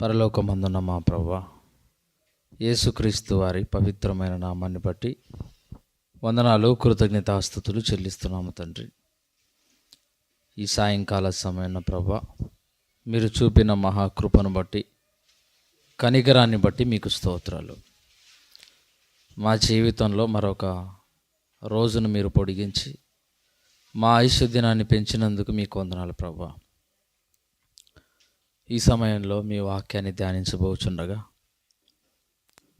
పరలోకమందున్న మా ప్రభువా, యేసుక్రీస్తు వారి పవిత్రమైన నామాన్ని బట్టి వందనాలు, కృతజ్ఞతాస్తుతులు చెల్లిస్తున్నాము తండ్రి. ఈ సాయంకాల సమయం ప్రభువా, మీరు చూపిన మహాకృపను బట్టి, కనికరాన్ని బట్టి మీకు స్తోత్రాలు. మా జీవితంలో మరొక రోజును మీరు పొడిగించి మా ఆయుష్య దినాన్ని పెంచినందుకు మీకు వందనాలు ప్రభువా. ఈ సమయంలో మీ వాక్యాన్ని ధ్యానించబోచుండగా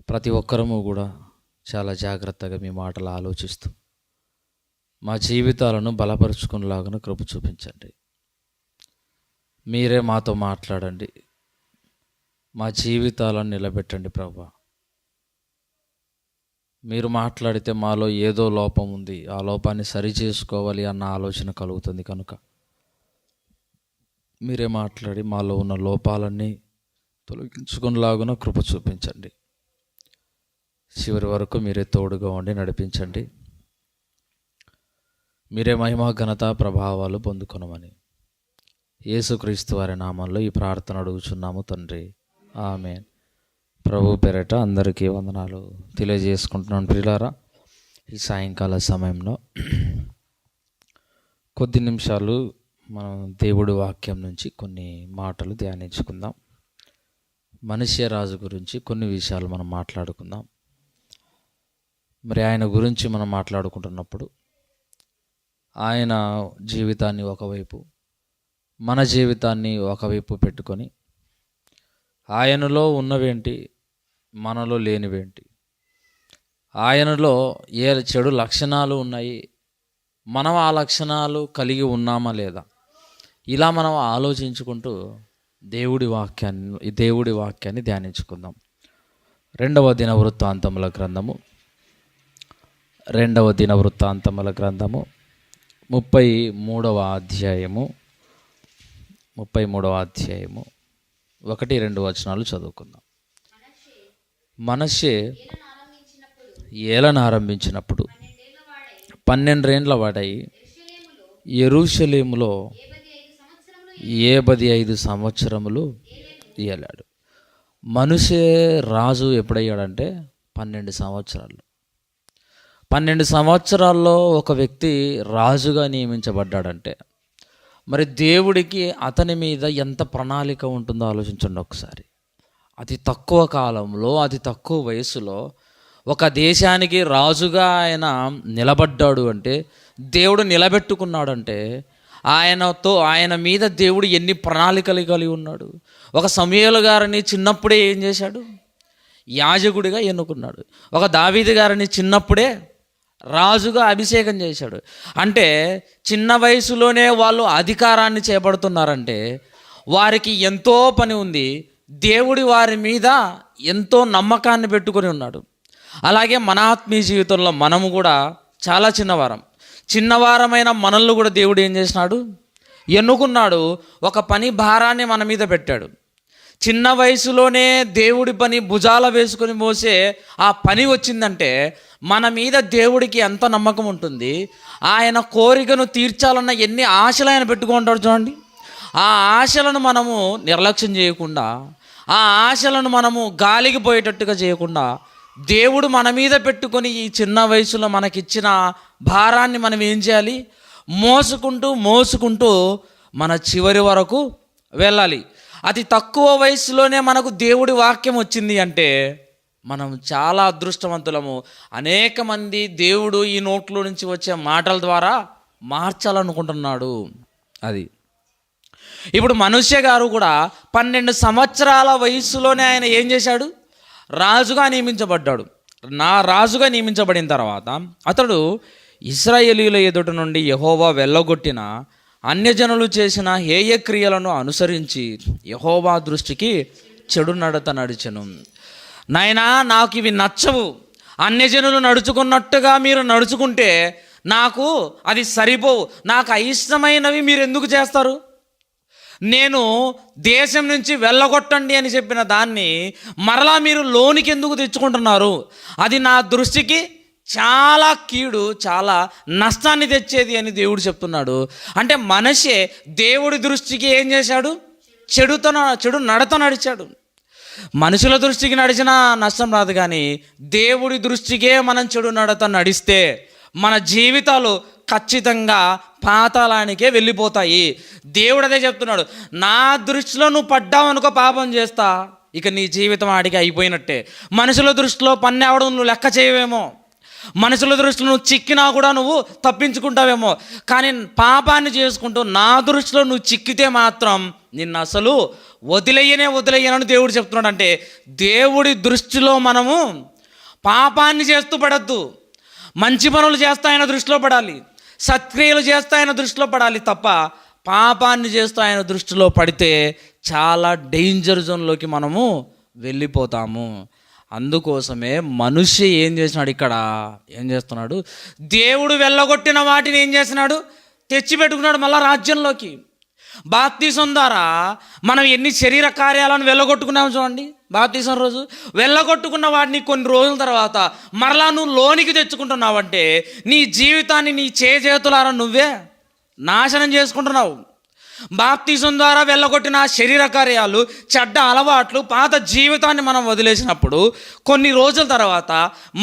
ప్రతి ఒక్కరము కూడా చాలా జాగ్రత్తగా మీ మాటలు ఆలోచిస్తూ మా జీవితాలను బలపరుచుకునేలాగా కృప చూపించండి. మీరే మాతో మాట్లాడండి, మా జీవితాలను నిలబెట్టండి ప్రభువా. మీరు మాట్లాడితే మాలో ఏదో లోపం ఉంది, ఆ లోపాన్ని సరిచేసుకోవాలి అన్న ఆలోచన కలుగుతుంది. కనుక మీరే మాట్లాడి మాలో ఉన్న లోపాలన్నీ తొలగించుకునేలాగున కృప చూపించండి. చివరి వరకు మీరే తోడుగా ఉండి నడిపించండి. మీరే మహిమ, ఘనత, ప్రభావాలు పొందుకొనమని యేసుక్రీస్తు వారి నామంలో ఈ ప్రార్థన అడుగుచున్నాము తండ్రి, ఆమేన్. ప్రభు పేరట అందరికీ వందనాలు తెలియజేసుకుంటున్నాను. ప్రియులారా, ఈ సాయంకాల సమయంలో కొద్ది నిమిషాలు మనం దేవుడి వాక్యం నుంచి కొన్ని మాటలు ధ్యానించుకుందాం. మనష్య రాజు గురించి కొన్ని విషయాలు మనం మాట్లాడుకుందాం. మరి ఆయన గురించి మనం మాట్లాడుకుంటున్నప్పుడు ఆయన జీవితాన్ని ఒకవైపు, మన జీవితాన్ని ఒకవైపు పెట్టుకొని ఆయనలో ఉన్నవేంటి, మనలో లేనివేంటి, ఆయనలో ఏ చెడు లక్షణాలు ఉన్నాయి, మనం ఆ లక్షణాలు కలిగి ఉన్నామా లేదా, ఇలా మనం ఆలోచించుకుంటూ దేవుడి వాక్యాన్ని ధ్యానించుకుందాం. రెండవ దినవృత్తాంతముల గ్రంథము 33వ అధ్యాయము 1-2 వచనాలు చదువుకుందాం. మనష్షే ఏలన ఆరంభించినప్పుడు 12 ఏండ్ల వాడై యెరూషలేములో 75 సంవత్సరములు ఏలాడు. మనష్షే రాజు ఎప్పుడయ్యాడంటే 12 సంవత్సరాలు. 12 సంవత్సరాల్లో ఒక వ్యక్తి రాజుగా నియమించబడ్డాడంటే మరి దేవుడికి అతని మీద ఎంత ప్రణాళిక ఉంటుందో ఆలోచించండి ఒకసారి. అతి తక్కువ కాలంలో, అతి తక్కువ వయసులో ఒక దేశానికి రాజుగా ఆయన నిలబడ్డాడు అంటే, దేవుడు నిలబెట్టుకున్నాడంటే ఆయన మీద దేవుడు ఎన్ని ప్రణాళికలు కలిగి ఉన్నాడు. ఒక సమూయేలు గారిని చిన్నప్పుడే ఏం చేశాడు? యాజకుడిగా ఎన్నుకున్నాడు. ఒక దావీదు గారిని చిన్నప్పుడే రాజుగా అభిషేకం చేశాడు. అంటే చిన్న వయసులోనే వాళ్ళు అధికారాన్ని చేపడుతున్నారంటే వారికి ఎంతో పని ఉంది. దేవుడి వారి మీద ఎంతో నమ్మకాన్ని పెట్టుకొని ఉన్నాడు. అలాగే మన ఆత్మీయ జీవితంలో మనము కూడా చాలా చిన్నవారమైన మనల్ని కూడా దేవుడు ఏం చేసినాడు? ఎన్నుకున్నాడు. ఒక పని భారాన్ని మన మీద పెట్టాడు. చిన్న వయసులోనే దేవుడి పని భుజాల వేసుకొని మోసే ఆ పని వచ్చిందంటే మన మీద దేవుడికి ఎంత నమ్మకం ఉంటుంది. ఆయన కోరికను తీర్చాలన్న ఎన్ని ఆశలు ఆయన పెట్టుకుంటాడు చూడండి. ఆ ఆశలను మనము నిర్లక్ష్యం చేయకుండా, ఆ ఆశలను మనము గాలికి పోయేటట్టుగా చేయకుండా, దేవుడు మన మీద పెట్టుకొని ఈ చిన్న వయసులో మనకిచ్చిన భారాన్ని మనం ఏం చేయాలి? మోసుకుంటూ మన చివరి వరకు వెళ్ళాలి. అతి తక్కువ వయసులోనే మనకు దేవుడి వాక్యం వచ్చింది అంటే మనం చాలా అదృష్టవంతులము. అనేక మంది దేవుడు ఈ నోట్లో నుంచి వచ్చే మాటల ద్వారా మార్చాలనుకుంటున్నాడు. అది ఇప్పుడు మనష్షే గారు కూడా 12 సంవత్సరాల వయసులోనే ఆయన ఏం చేశాడు? రాజుగా నియమించబడ్డాడు. రాజుగా నియమించబడిన తర్వాత అతడు ఇశ్రాయేలీయుల ఎదుట నుండి యెహోవా వెళ్ళగొట్టిన అన్యజనులు చేసిన హేయ క్రియలను అనుసరించి యెహోవా దృష్టికి చెడు నడత నడిచెను. నాయనా, నాకు ఇవి నచ్చవు. అన్యజనులు నడుచుకున్నట్టుగా మీరు నడుచుకుంటే నాకు అది సరిపోవు. నాకు అయిష్టమైనవి మీరు ఎందుకు చేస్తారు? నేను దేశం నుంచి వెళ్ళగొట్టండి అని చెప్పిన దాన్ని మరలా మీరు లోనికి ఎందుకు తెచ్చుకుంటున్నారు? అది నా దృష్టికి చాలా కీడు, చాలా నష్టాన్ని తెచ్చేది అని దేవుడు చెప్తున్నాడు. అంటే మనష్షే దేవుడి దృష్టికి ఏం చేశాడు? చెడు నడత నడిచాడు. మనుషుల దృష్టికి నడిచినా నష్టం రాదు, కానీ దేవుడి దృష్టికే మనం చెడు నడత నడిస్తే మన జీవితాలు ఖచ్చితంగా పాతాళానికే వెళ్ళిపోతాయి. దేవుడు అదే చెప్తున్నాడు, నా దృష్టిలో నువ్వు పడ్డావు అనుకో పాపం చేస్తా, ఇక నీ జీవితం ఆడికి అయిపోయినట్టే. మనుషుల దృష్టిలో పన్నెవడం నువ్వు లెక్క చేయవేమో, మనుషుల దృష్టిలో నువ్వు చిక్కినా కూడా నువ్వు తప్పించుకుంటావేమో, కానీ పాపాన్ని చేసుకుంటూ నా దృష్టిలో నువ్వు చిక్కితే మాత్రం నిన్ను అసలు వదిలేయనని దేవుడు చెప్తున్నాడు. అంటే దేవుడి దృష్టిలో మనము పాపాన్ని చేస్తూ పడద్దు, మంచి పనులు చేస్తా ఆయన దృష్టిలో పడాలి, సత్క్రియలు చేస్తా ఆయన దృష్టిలో పడాలి తప్ప పాపాన్ని చేస్తూ ఆయన దృష్టిలో పడితే చాలా డేంజర్ జోన్లోకి మనము వెళ్ళిపోతాము. అందుకోసమే మనిషి ఏం చేసినాడు, ఇక్కడ ఏం చేస్తున్నాడు, దేవుడు వెళ్ళగొట్టిన వాటిని ఏం చేసినాడు, తెచ్చిపెట్టుకున్నాడు మళ్ళా రాజ్యంలోకి. బాప్తీసం ద్వారా మనం ఎన్ని శరీర కార్యాలను వెళ్ళగొట్టుకున్నాము చూడండి. బాప్తీసం రోజు వెళ్ళగొట్టుకున్న వాటిని కొన్ని రోజుల తర్వాత మరలా నువ్వు లోనికి తెచ్చుకుంటున్నావంటే నీ జీవితాన్ని నీ చేతులారా నువ్వే నాశనం చేసుకుంటున్నావు. బాప్తీసం ద్వారా వెళ్ళగొట్టిన శరీర కార్యాలు, చెడ్డ అలవాట్లు, పాత జీవితాన్ని మనం వదిలేసినప్పుడు కొన్ని రోజుల తర్వాత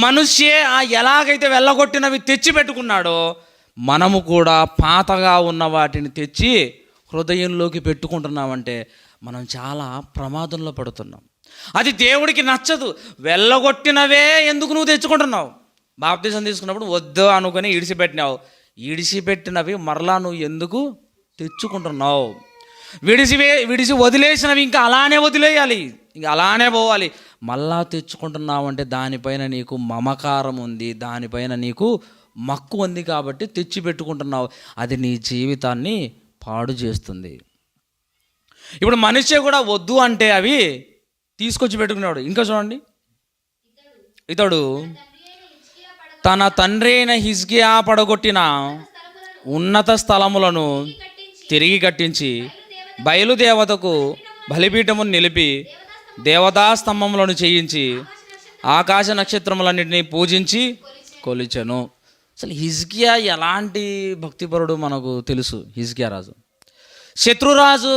మనుష్యే ఎలాగైతే వెళ్ళగొట్టినవి తెచ్చిపెట్టుకున్నాడో మనము కూడా పాతగా ఉన్న వాటిని తెచ్చి హృదయంలోకి పెట్టుకుంటున్నామంటే మనం చాలా ప్రమాదంలో పడుతున్నాం. అది దేవుడికి నచ్చదు. వెళ్ళగొట్టినవే ఎందుకు నువ్వు తెచ్చుకుంటున్నావు? బాప్తీసం తీసుకున్నప్పుడు వద్దు అనుకొని ఇడిసిపెట్టినవి మరలా నువ్వు ఎందుకు తెచ్చుకుంటున్నావు? విడిచి వదిలేసినవి ఇంకా అలానే వదిలేయాలి, ఇంకా అలానే పోవాలి. మళ్ళా తెచ్చుకుంటున్నావు అంటే దానిపైన నీకు మమకారం ఉంది, దానిపైన నీకు మక్కువ ఉంది కాబట్టి తెచ్చిపెట్టుకుంటున్నావు. అది నీ జీవితాన్ని పాడు చేస్తుంది. ఇప్పుడు మనిషి కూడా వద్దు అంటే అవి తీసుకొచ్చి పెట్టుకున్నాడు. ఇంకా చూడండి, ఇతడు తన తండ్రి అయిన హిజ్కియా పడగొట్టిన ఉన్నత స్థలములను తిరిగి కట్టించి బయలుదేవతకు బలిపీఠమును నిలిపి దేవతా స్తంభములను చేయించి ఆకాశ నక్షత్రములన్నింటినీ పూజించి కొలిచెను. అసలు హిజ్కియా ఎలాంటి భక్తిపరుడు మనకు తెలుసు. హిజ్కియా రాజు, శత్రురాజు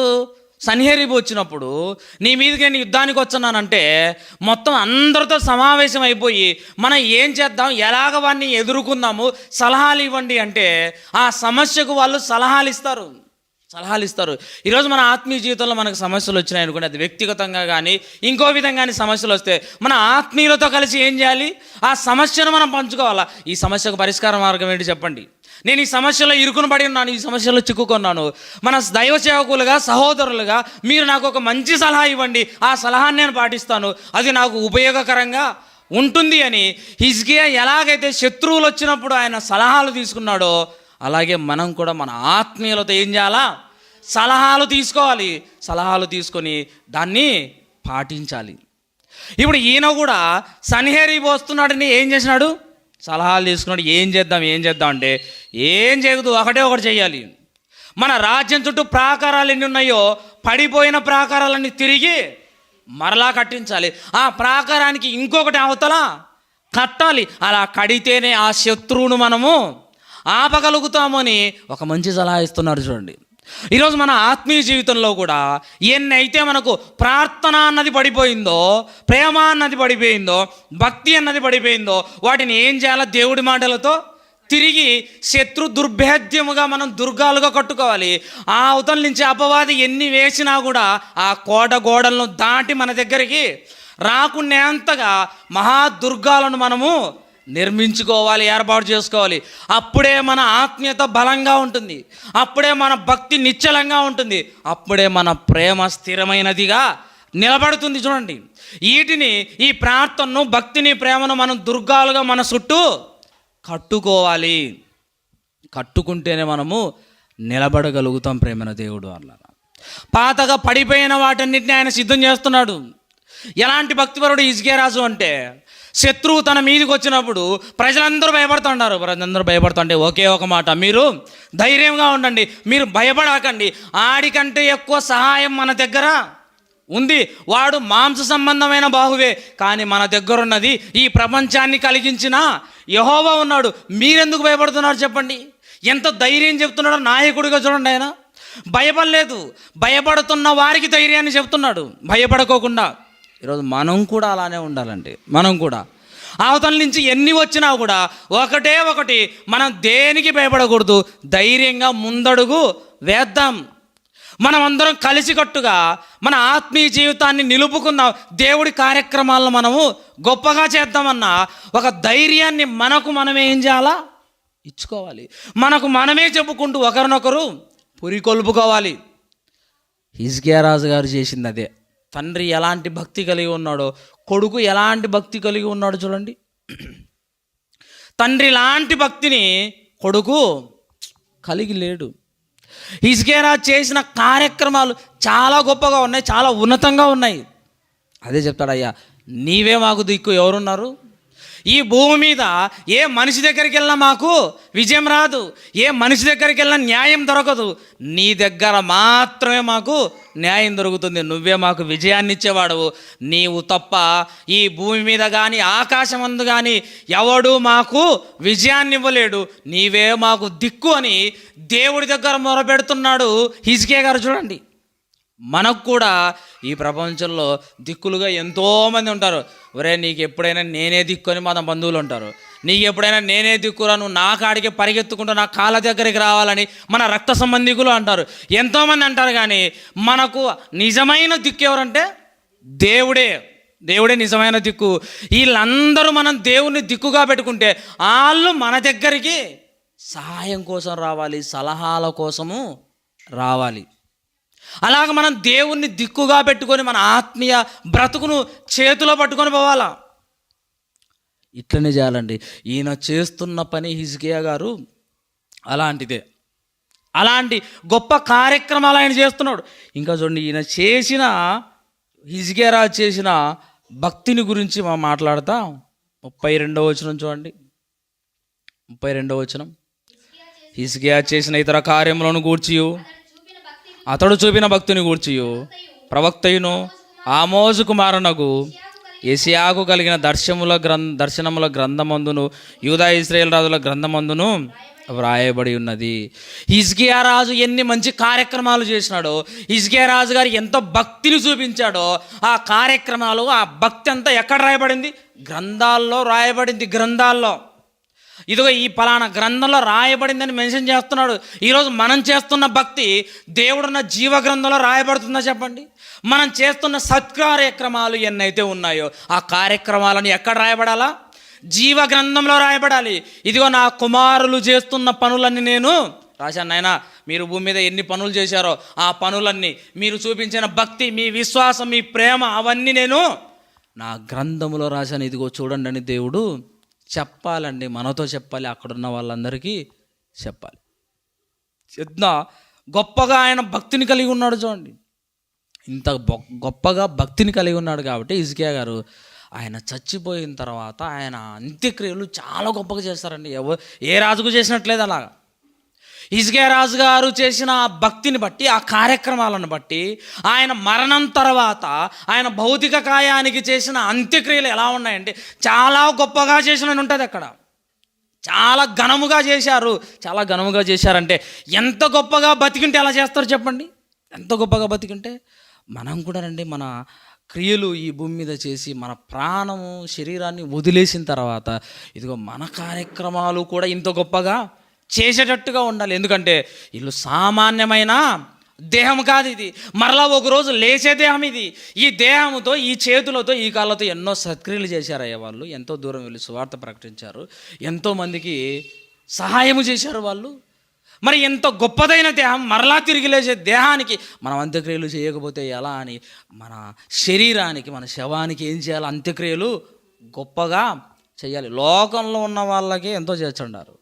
సన్హెరీబు వచ్చినప్పుడు నీ మీదకి నేను యుద్ధానికి వచ్చానంటే మొత్తం అందరితో సమావేశం అయిపోయి మనం ఏం చేద్దాం, ఎలాగ వాడిని ఎదుర్కొందాము, సలహాలు ఇవ్వండి అంటే ఆ సమస్యకు వాళ్ళు సలహాలు ఇస్తారు. ఈరోజు మన ఆత్మీయ జీవితంలో మనకు సమస్యలు వచ్చినాయి అనుకోండి, అది వ్యక్తిగతంగా కానీ ఇంకో విధంగా కానీ సమస్యలు వస్తే మన ఆత్మీయులతో కలిసి ఏం చేయాలి, ఆ సమస్యను మనం పంచుకోవాలా. ఈ సమస్యకు పరిష్కార మార్గం ఏంటి చెప్పండి, నేను ఈ సమస్యలో ఇరుకుని పడి ఉన్నాను, ఈ సమస్యలో చిక్కుకున్నాను, మన దైవ సేవకులుగా సహోదరులుగా మీరు నాకు ఒక మంచి సలహా ఇవ్వండి, ఆ సలహాన్ని నేను పాటిస్తాను, అది నాకు ఉపయోగకరంగా ఉంటుంది అని హిజ్కియా ఎలాగైతే శత్రువులు వచ్చినప్పుడు ఆయన సలహాలు తీసుకున్నాడో అలాగే మనం కూడా మన ఆత్మీయులతో ఏం చేయాలా, సలహాలు తీసుకోవాలి. సలహాలు తీసుకొని దాన్ని పాటించాలి. ఇప్పుడు ఈయన కూడా సన్హెరీబు వస్తున్నాడని ఏం చేసినాడు, సలహాలు తీసుకున్నాడు. ఏం చేద్దాం అంటే ఏం చేయదు, ఒకటి చేయాలి. మన రాజ్యం చుట్టూ ప్రాకారాలు ఎన్ని ఉన్నాయో పడిపోయిన ప్రాకారాలన్నీ తిరిగి మరలా కట్టించాలి. ఆ ప్రాకారానికి ఇంకొకటి అవతల కట్టాలి. అలా కడితేనే ఆ శత్రువును మనము ఆపగలుగుతామని ఒక మంచి సలహా ఇస్తున్నారు చూడండి. ఈరోజు మన ఆత్మీయ జీవితంలో కూడా ఎన్నైతే మనకు ప్రార్థన అన్నది పడిపోయిందో, ప్రేమ అన్నది పడిపోయిందో, భక్తి అన్నది పడిపోయిందో వాటిని ఏం చేయాలో దేవుడి మాటలతో తిరిగి శత్రు దుర్భేద్యముగా మనం దుర్గాలుగా కట్టుకోవాలి. ఆ అవతల నుంచి అపవాది ఎన్ని వేసినా కూడా ఆ గోడలను దాటి మన దగ్గరికి రాకునేంతగా మహాదుర్గాలను మనము నిర్మించుకోవాలి, ఏర్పాటు చేసుకోవాలి. అప్పుడే మన ఆత్మీయత బలంగా ఉంటుంది, అప్పుడే మన భక్తి నిశ్చలంగా ఉంటుంది, అప్పుడే మన ప్రేమ స్థిరమైనదిగా నిలబడుతుంది. చూడండి, వీటిని ఈ ప్రార్థనను, భక్తిని, ప్రేమను మనం దుర్గాలుగా మన చుట్టూ కట్టుకోవాలి. కట్టుకుంటేనే మనము నిలబడగలుగుతాం. ప్రేమన దేవుడు అలా పాతగా పడిపోయిన వాటన్నిటిని ఆయన సిద్ధం చేస్తున్నాడు. ఎలాంటి భక్తిపరుడు హిజ్కియా రాజు అంటే శత్రువు తన మీదకి వచ్చినప్పుడు ప్రజలందరూ భయపడుతుంటే ఒకే ఒక మాట, మీరు ధైర్యంగా ఉండండి, మీరు భయపడకండి, ఆడికంటే ఎక్కువ సహాయం మన దగ్గర ఉంది. వాడు మాంస సంబంధమైన బాహువే, కానీ మన దగ్గర ఉన్నది ఈ ప్రపంచాన్ని కలిగించిన యెహోవా ఉన్నాడు. మీరెందుకు భయపడుతున్నారు చెప్పండి? ఎంత ధైర్యం చెప్తున్నాడో నాయకుడిగా చూడండి. ఆయన భయపడలేదు, భయపడుతున్న వారికి ధైర్యాన్ని చెప్తున్నాడు, భయపడకోకుండా. ఈరోజు మనం కూడా అలానే ఉండాలండి. మనం కూడా అవతల నుంచి ఎన్ని వచ్చినా కూడా ఒకటే ఒకటి, మనం దేనికి భయపడకూడదు, ధైర్యంగా ముందడుగు వేద్దాం. మనం అందరం కలిసికట్టుగా మన ఆత్మీయ జీవితాన్ని నిలుపుకుందాం. దేవుడి కార్యక్రమాలను మనము గొప్పగా చేద్దామన్న ఒక ధైర్యాన్ని మనకు మనమే ఏం చేయాలా, ఇచ్చుకోవాలి. మనకు మనమే చెప్పుకుంటూ ఒకరినొకరు పురికొల్పుకోవాలి. హిజ్కియా రాజు గారు చేసింది అదే. తండ్రి ఎలాంటి భక్తి కలిగి ఉన్నాడో కొడుకు ఎలాంటి భక్తి కలిగి ఉన్నాడో చూడండి. తండ్రి లాంటి భక్తిని కొడుకు కలిగి లేడు. హిజ్కియా రాజు చేసిన కార్యక్రమాలు చాలా గొప్పగా ఉన్నాయి, చాలా ఉన్నతంగా ఉన్నాయి. అదే చెప్తాడు, అయ్యా నీవే మాకు దిక్కు, ఎవరున్నారు ఈ భూమి మీద? ఏ మనిషి దగ్గరికి వెళ్ళినా మాకు విజయం రాదు, ఏ మనిషి దగ్గరికి వెళ్ళినా న్యాయం దొరకదు, నీ దగ్గర మాత్రమే మాకు న్యాయం దొరుకుతుంది. నువ్వే మాకు విజయాన్ని ఇచ్చేవాడవు. నీవు తప్ప ఈ భూమి మీద కానీ ఆకాశం అందు కానీ ఎవడు మాకు విజయాన్ని ఇవ్వలేడు, నీవే మాకు దిక్కు అని దేవుడి దగ్గర మొరపెడుతున్నాడు హిజ్కియా గారు. చూడండి, మనకు కూడా ఈ ప్రపంచంలో దిక్కులుగా ఎంతోమంది ఉంటారు. ఒరే నీకు ఎప్పుడైనా నేనే దిక్కు అని మన బంధువులు ఉంటారు. నీకు ఎప్పుడైనా నేనే దిక్కురా, నువ్వు నా కాడికి పరిగెత్తుకుంటూ నా కాళ్ళ దగ్గరికి రావాలని మన రక్త సంబంధికులు అంటారు, ఎంతోమంది అంటారు. కానీ మనకు నిజమైన దిక్కు ఎవరంటే దేవుడే. దేవుడే నిజమైన దిక్కు. వీళ్ళందరూ మనం దేవుణ్ణి దిక్కుగా పెట్టుకుంటే వాళ్ళు మన దగ్గరికి సహాయం కోసం రావాలి, సలహాల కోసము రావాలి. అలాగ మనం దేవుణ్ణి దిక్కుగా పెట్టుకొని మన ఆత్మీయ బ్రతుకును చేతిలో పట్టుకొని పోవాలా. ఇట్లనే చేయాలండి. ఈయన చేస్తున్న పని హిజ్కియా గారు అలాంటిదే. అలాంటి గొప్ప కార్యక్రమాలు ఆయన చేస్తున్నాడు. ఇంకా చూడండి, ఈయన చేసిన హిజ్కియా రాజు చేసిన భక్తిని గురించి మనం మాట్లాడతా. 32వ వచనం చూడండి. 32వ వచనం, హిజ్కియా చేసిన ఇతర కార్యములను గూర్చియు అతడు చూపిన భక్తిని గూర్చియు ప్రవక్తయును ఆమోజు కుమారునకు యెషయాకు కలిగిన దర్శనముల గ్రంథమందును యూదా ఇశ్రాయేలు రాజుల గ్రంథమందును వ్రాయబడి ఉన్నది. హిజ్కియా రాజు ఎన్ని మంచి కార్యక్రమాలు చేసినాడో, హిజ్కియా రాజు గారు ఎంత భక్తిని చూపించాడో, ఆ కార్యక్రమాలు, ఆ భక్తి అంతా ఎక్కడ రాయబడింది? గ్రంథాల్లో రాయబడింది. గ్రంథాల్లో ఇదిగో ఈ పలానా గ్రంథంలో రాయబడిందని మెన్షన్ చేస్తున్నాడు. ఈరోజు మనం చేస్తున్న భక్తి దేవుడున్న జీవ గ్రంథంలో రాయబడుతుందా చెప్పండి? మనం చేస్తున్న సత్కార్యక్రమాలు ఎన్నైతే ఉన్నాయో ఆ కార్యక్రమాలను ఎక్కడ రాయబడాలా? జీవ గ్రంథంలో రాయబడాలి. ఇదిగో నా కుమారులు చేస్తున్న పనులన్నీ నేను రాశాను. నాయనా, మీరు భూమి మీద ఎన్ని పనులు చేశారో ఆ పనులన్నీ, మీరు చూపించిన భక్తి, మీ విశ్వాసం, మీ ప్రేమ, అవన్నీ నేను నా గ్రంథములో రాశాను. ఇదిగో చూడండి అని దేవుడు చెప్పాలండి. మనతో చెప్పాలి, అక్కడున్న వాళ్ళందరికీ చెప్పాలి. ఎంత గొప్పగా ఆయన భక్తిని కలిగి ఉన్నాడు చూడండి. ఇంత గొప్పగా భక్తిని కలిగి ఉన్నాడు కాబట్టి హిజ్కియా గారు ఆయన చచ్చిపోయిన తర్వాత ఆయన అంత్యక్రియలు చాలా గొప్పగా చేస్తారండి. ఏ రాజుకు చేసినట్లేదు అలాగా. హిజ్కియా రాజు గారు చేసిన ఆ భక్తిని బట్టి, ఆ కార్యక్రమాలను బట్టి, ఆయన మరణం తర్వాత ఆయన భౌతిక కాయానికి చేసిన అంత్యక్రియలు ఎలా ఉన్నాయంటే చాలా గొప్పగా చేసిన ఉంటుంది. అక్కడ చాలా ఘనముగా చేశారు. చాలా ఘనముగా చేశారంటే ఎంత గొప్పగా బతికింటే ఎలా చేస్తారు చెప్పండి? ఎంత గొప్పగా బతికింటే మనం కూడా రండి, మన క్రియలు ఈ భూమి మీద చేసి మన ప్రాణము శరీరాన్ని వదిలేసిన తర్వాత ఇదిగో మన కార్యక్రమాలు కూడా ఇంత గొప్పగా చేసేటట్టుగా ఉండాలి. ఎందుకంటే వీళ్ళు సామాన్యమైన దేహం కాదు ఇది, మరలా ఒకరోజు లేచే దేహం ఇది. ఈ దేహంతో, ఈ చేతులతో, ఈ కాళ్ళతో ఎన్నో సత్క్రియలు చేశారయ్యా వాళ్ళు. ఎంతో దూరం వెళ్ళి సువార్త ప్రకటించారు, ఎంతోమందికి సహాయము చేశారు వాళ్ళు. మరి ఎంత గొప్పదైన దేహం మరలా తిరిగి లేచే దేహానికి మనం అంత్యక్రియలు చేయకపోతే ఎలా అని మన శరీరానికి, మన శవానికి ఏం చేయాలి? అంత్యక్రియలు గొప్పగా చేయాలి. లోకంలో ఉన్న వాళ్ళకి ఎంతో చేస్తున్నారు.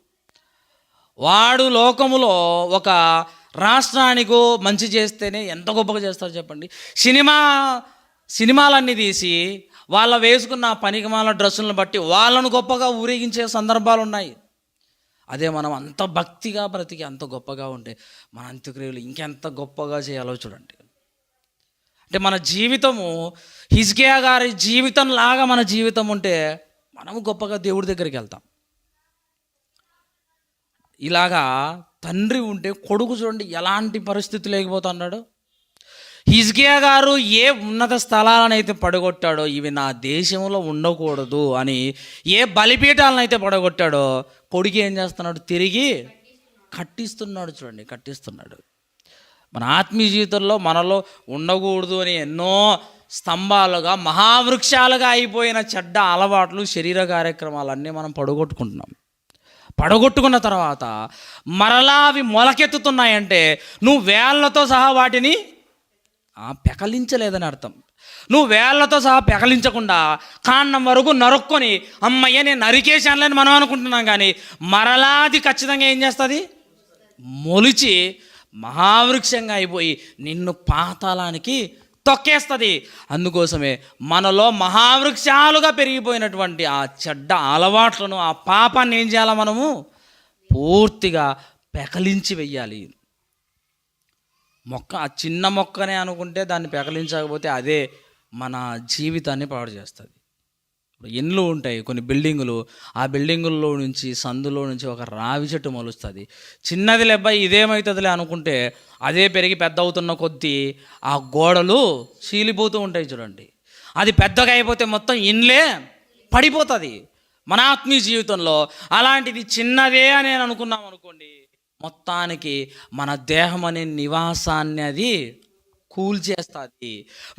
వాడు లోకములో ఒక రాష్ట్రానికో మంచి చేస్తేనే ఎంత గొప్పగా చేస్తారు చెప్పండి. సినిమాలన్నీ తీసి వాళ్ళ వేసుకున్న పనికిమాల డ్రెస్సులను బట్టి వాళ్ళను గొప్పగా ఊరేగించే సందర్భాలు ఉన్నాయి. అదే మనం అంత భక్తిగా బ్రతికి అంత గొప్పగా ఉంటే మన అంత్యక్రియలు ఇంకెంత గొప్పగా చేయాలో చూడండి. అంటే మన జీవితము హిజ్కియా గారి జీవితం లాగా మన జీవితం ఉంటే మనము గొప్పగా దేవుడి దగ్గరికి వెళ్తాం. ఇలాగా తండ్రి ఉంటే కొడుకు చూడండి ఎలాంటి పరిస్థితి లేకపోతున్నాడు. హిజ్కియా గారు ఏ ఉన్నత స్థలాలను అయితే పడగొట్టాడో, ఇవి నా దేశంలో ఉండకూడదు అని ఏ బలిపీఠాలను అయితే పడగొట్టాడో, కొడుకు ఏం చేస్తున్నాడు? తిరిగి కట్టిస్తున్నాడు. చూడండి, కట్టిస్తున్నాడు. మన ఆత్మీయ జీవితంలో మనలో ఉండకూడదు అని ఎన్నో స్తంభాలుగా, మహావృక్షాలుగా అయిపోయిన చెడ్డ అలవాట్లు, శరీర కార్యక్రమాలన్నీ మనం పడగొట్టుకుంటున్నాం. పడగొట్టుకున్న తర్వాత మరలా అవి మొలకెత్తుతున్నాయంటే నువ్వు వేళ్లతో సహా వాటిని పెకలించలేదని అర్థం. నువ్వు వేళ్లతో సహా పెకలించకుండా కాండం వరకు నరుక్కొని అమ్మయ్య నేను నరికేశానులని మనం అనుకుంటున్నాం. కానీ మరలా అది ఖచ్చితంగా ఏం చేస్తుంది? మొలిచి మహావృక్షంగా అయిపోయి నిన్ను పాతాళానికి తొక్కేస్తుంది. అందుకోసమే మనలో మహావృక్షాలుగా పెరిగిపోయినటువంటి ఆ చెడ్డ అలవాట్లను, ఆ పాపాన్ని ఏం చేయాలి? మనము పూర్తిగా పెకలించి వెయ్యాలి. మొక్క, ఆ చిన్న మొక్కనే అనుకుంటే దాన్ని పెకలించకపోతే అదే మన జీవితాన్ని పాడు చేస్తుంది. ఇండ్లు ఉంటాయి, కొన్ని బిల్డింగులు, ఆ బిల్డింగుల్లో నుంచి, సందులో నుంచి ఒక రావి చెట్టు మొలుస్తుంది. చిన్నది లెబ్బాయి ఇదేమవుతుందిలే అనుకుంటే అదే పెరిగి పెద్ద అవుతున్న కొద్దీ ఆ గోడలు చీలిపోతూ ఉంటాయి. చూడండి, అది పెద్దగా అయిపోతే మొత్తం ఇండ్లే పడిపోతుంది. మన ఆత్మీయ జీవితంలో అలాంటిది చిన్నదే అని అనుకున్నాం అనుకోండి, మొత్తానికి మన దేహం అనే నివాసాన్ని అది కూల్చేస్తుంది.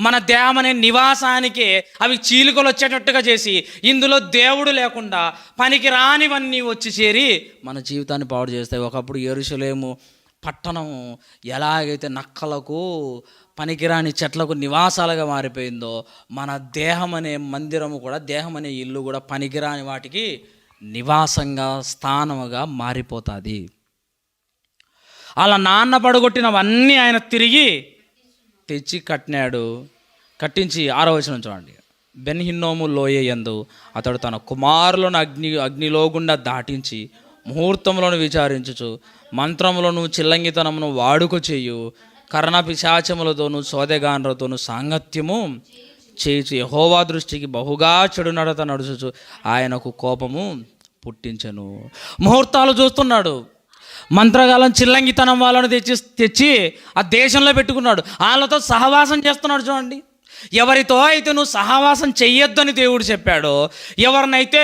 మన దేహం అనే నివాసానికే అవి చీలికలు వచ్చేటట్టుగా చేసి ఇందులో దేవుడు లేకుండా పనికి రానివన్నీ వచ్చి చేరి మన జీవితాన్ని పాడు చేస్తాయి. ఒకప్పుడు యెరూషలేము పట్టణము ఎలాగైతే నక్కలకు, పనికిరాని చెట్లకు నివాసాలుగా మారిపోయిందో, మన దేహం అనే మందిరము కూడా, దేహం అనే ఇల్లు కూడా పనికిరాని వాటికి నివాసంగా, స్థానముగా మారిపోతుంది. అలా నాన్న పడగొట్టినవన్నీ ఆయన తిరిగి తెచ్చి కట్టినాడు. కట్టించి 6వ వచనం చూడండి. బెన్ హిన్నోము లోయ యందు అతడు తన కుమారులను అగ్నిలో గుండా దాటించి ముహూర్తంలోను విచారించుచు మంత్రములను, చిల్లంగితనమును వాడుక చేయు, కర్ణ పిశాచములతోనూ సోదెగాండ్రతోనూ సాంగత్యము చేయుచు యెహోవా దృష్టికి బహుగా చెడు నడత నడుచుచు ఆయనకు కోపము పుట్టించెను. ముహూర్తాలు చూస్తున్నాడు. మంత్రగాలం, చిల్లంగితనం వాళ్ళను తెచ్చి ఆ దేశంలో పెట్టుకున్నాడు. వాళ్ళతో సహవాసం చేస్తున్నాడు. చూడండి, ఎవరితో అయితే నువ్వు సహవాసం చెయ్యొద్దని దేవుడు చెప్పాడో, ఎవరినైతే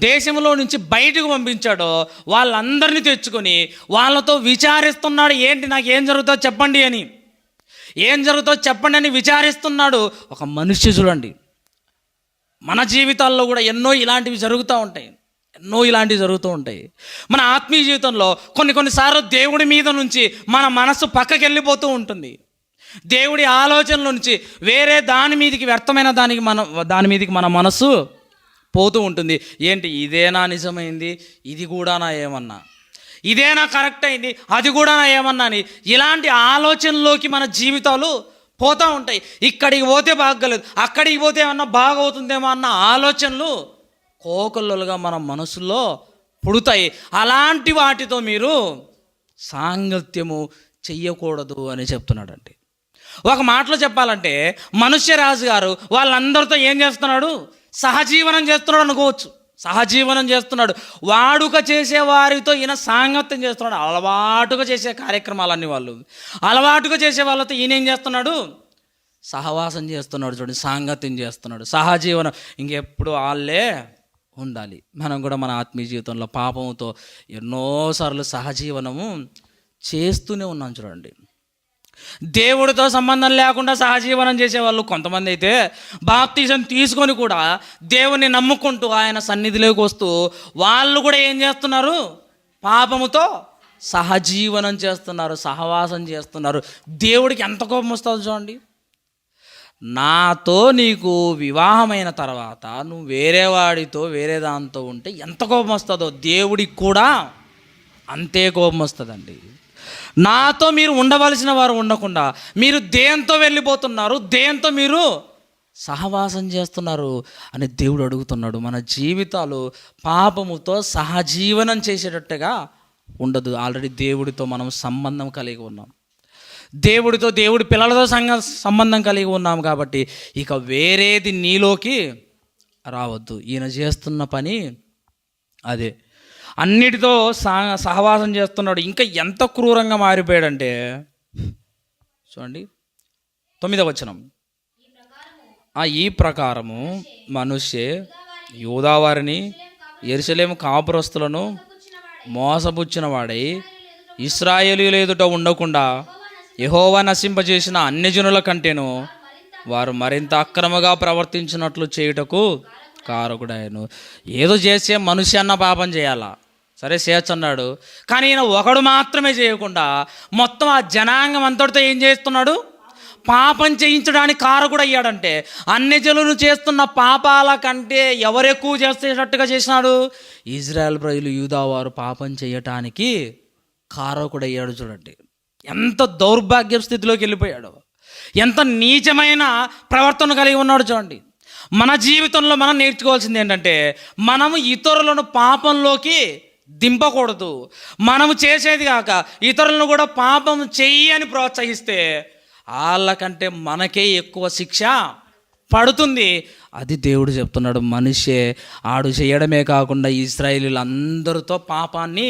దేశంలో నుంచి బయటకు పంపించాడో వాళ్ళందరినీ తెచ్చుకొని వాళ్ళతో విచారిస్తున్నాడు. ఏంటి, నాకు ఏం జరుగుతుందో చెప్పండి అని, ఏం జరుగుతుందో చెప్పండి అని విచారిస్తున్నాడు ఒక మనిషి. చూడండి, మన జీవితాల్లో కూడా ఎన్నో ఇలాంటివి జరుగుతూ ఉంటాయి. మన ఆత్మీయ జీవితంలో కొన్నిసార్లు దేవుడి మీద నుంచి మన మనసు పక్కకి వెళ్ళిపోతూ ఉంటుంది. దేవుడి ఆలోచనల నుంచి వేరే దాని మీదకి, వ్యర్థమైన దాని మీదకి మన మనసు పోతూ ఉంటుంది. ఏంటి, ఇదేనా నిజమైంది, ఇది కూడా నా ఏమన్నా, ఇదేనా కరెక్ట్ అయింది, అది కూడా నా ఏమన్నా అని ఇలాంటి ఆలోచనలోకి మన జీవితాలు పోతూ ఉంటాయి. ఇక్కడికి పోతే బాగలేదు, అక్కడికి పోతే ఏమన్నా బాగవుతుందేమో అన్న ఆలోచనలు కోకొల్లలుగా మన మనసులో పుడతాయి. అలాంటి వాటితో మీరు సాంగత్యము చెయ్యకూడదు అని చెప్తున్నాడండి. ఒక మాటలో చెప్పాలంటే మనుష్యరాజు గారు వాళ్ళందరితో ఏం చేస్తున్నాడు? సహజీవనం చేస్తున్నాడు అనుకోవచ్చు. సహజీవనం చేస్తున్నాడు. వాడుక చేసే వారితో ఈయన సాంగత్యం చేస్తున్నాడు. అలవాటుగా చేసే కార్యక్రమాలన్నీ వాళ్ళు, అలవాటుగా చేసే వాళ్ళతో ఈయన ఏం చేస్తున్నాడు? సహవాసం చేస్తున్నాడు. చూడండి, సాంగత్యం చేస్తున్నాడు, సహజీవనం. ఇంకెప్పుడు వాళ్ళే ఉండాలి. మనం కూడా మన ఆత్మీయ జీవితంలో పాపంతో ఎన్నోసార్లు సహజీవనము చేస్తూనే ఉన్నాం. చూడండి, దేవుడితో సంబంధం లేకుండా సహజీవనం చేసేవాళ్ళు కొంతమంది అయితే బాప్తిజం తీసుకొని కూడా దేవుని నమ్ముకుంటూ ఆయన సన్నిధిలోకి వస్తూ వాళ్ళు కూడా ఏం చేస్తున్నారు? పాపముతో సహజీవనం చేస్తున్నారు, సహవాసం చేస్తున్నారు. దేవుడికి ఎంత కోపం వస్తుందో చూడండి. నాతో నీకు వివాహమైన తర్వాత నువ్వు వేరే వాడితో, వేరే దాంతో ఉంటే ఎంత కోపం వస్తుందో దేవుడికి కూడా అంతే కోపం వస్తుందండి. నాతో మీరు ఉండవలసిన వారు ఉండకుండా మీరు దేంతో వెళ్ళిపోతున్నారు, దేంతో మీరు సహవాసం చేస్తున్నారు అని దేవుడు అడుగుతున్నాడు. మన జీవితాలు పాపముతో సహజీవనం చేసేటట్టుగా ఉండదు. ఆల్రెడీ దేవుడితో మనం సంబంధం కలిగి ఉన్నాం, దేవుడితో, దేవుడి పిల్లలతో సంబంధం కలిగి ఉన్నాం. కాబట్టి ఇక వేరేది నీలోకి రావద్దు. ఈయన చేస్తున్న పని అదే. అన్నిటితో సహవాసం చేస్తున్నాడు. ఇంకా ఎంత క్రూరంగా మారిపోయాడంటే చూడండి, 9వ వచనం. ఈ ప్రకారము మనుష్యే యూదావారిని యెరూషలేము కాపురస్తులను మోసపుచ్చిన వాడై ఇశ్రాయేలీయుల ఎదుట ఉండకుండా యెహోవా నశింపజేసిన అన్యజనుల కంటేను వారు మరింత అక్రమగా ప్రవర్తించినట్లు చేయుటకు కారకుడాయను. ఏదో చేసే మనిషి అన్న పాపం చేయాలా, సరే చేయొచ్చు అన్నాడు. కానీ ఈయన ఒకడు మాత్రమే చేయకుండా మొత్తం ఆ జనాంగం అంతటితో ఏం చేస్తున్నాడు? పాపం చేయించడానికి కారకుడు అయ్యాడంటే అన్యజనులు చేస్తున్న పాపాల కంటే ఎవరెక్కువ చేసేటట్టుగా చేసినాడు? ఇజ్రాయెల్ ప్రజలు యూదావారు పాపం చేయటానికి కారకుడు అయ్యాడు. చూడండి ఎంత దౌర్భాగ్య స్థితిలోకి వెళ్ళిపోయాడు, ఎంత నీచమైన ప్రవర్తన కలిగి ఉన్నాడు. చూడండి మన జీవితంలో మనం నేర్చుకోవాల్సింది ఏంటంటే మనము ఇతరులను పాపంలోకి దింపకూడదు. మనము చేసేది కాక ఇతరులను కూడా పాపం చెయ్యి అని ప్రోత్సహిస్తే వాళ్ళకంటే మనకే ఎక్కువ శిక్ష పడుతుంది. అది దేవుడు చెప్తున్నాడు. మనిషే ఆడు చేయడమే కాకుండా ఇశ్రాయేలీలందరితో పాపాన్ని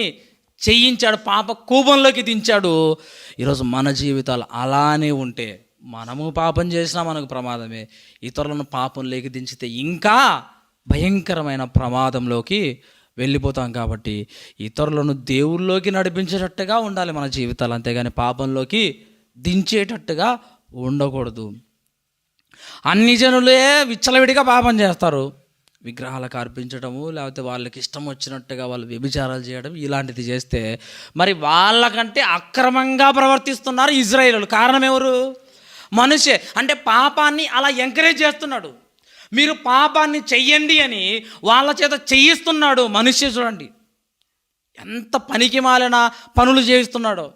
చేయించాడు, పాప కూపంలోకి దించాడు. ఈరోజు మన జీవితాలు అలానే ఉంటే మనము పాపం చేసినా మనకు ప్రమాదమే, ఇతరులను పాపంలోకి దించితే ఇంకా భయంకరమైన ప్రమాదంలోకి వెళ్ళిపోతాం. కాబట్టి ఇతరులను దేవుళ్ళలోకి నడిపించేటట్టుగా ఉండాలి మన జీవితాలు, అంతేగాని పాపంలోకి దించేటట్టుగా ఉండకూడదు. అన్ని జనులే విచ్చలవిడిగా పాపం చేస్తారు, విగ్రహాలకు అర్పించడము, లేకపోతే వాళ్ళకి ఇష్టం వచ్చినట్టుగా వాళ్ళు వ్యభిచారాలు చేయడం, ఇలాంటిది చేస్తే మరి వాళ్ళకంటే అక్రమంగా ప్రవర్తిస్తున్నారు ఇజ్రాయేలు. కారణం ఎవరు? మనిషే. అంటే పాపాన్ని అలా ఎంకరేజ్ చేస్తున్నాడు. మీరు పాపాన్ని చెయ్యండి అని వాళ్ళ చేత చేయిస్తున్నాడు మనిషి. చూడండి ఎంత పనికి మాలిన పనులు చేయిస్తున్నాడో.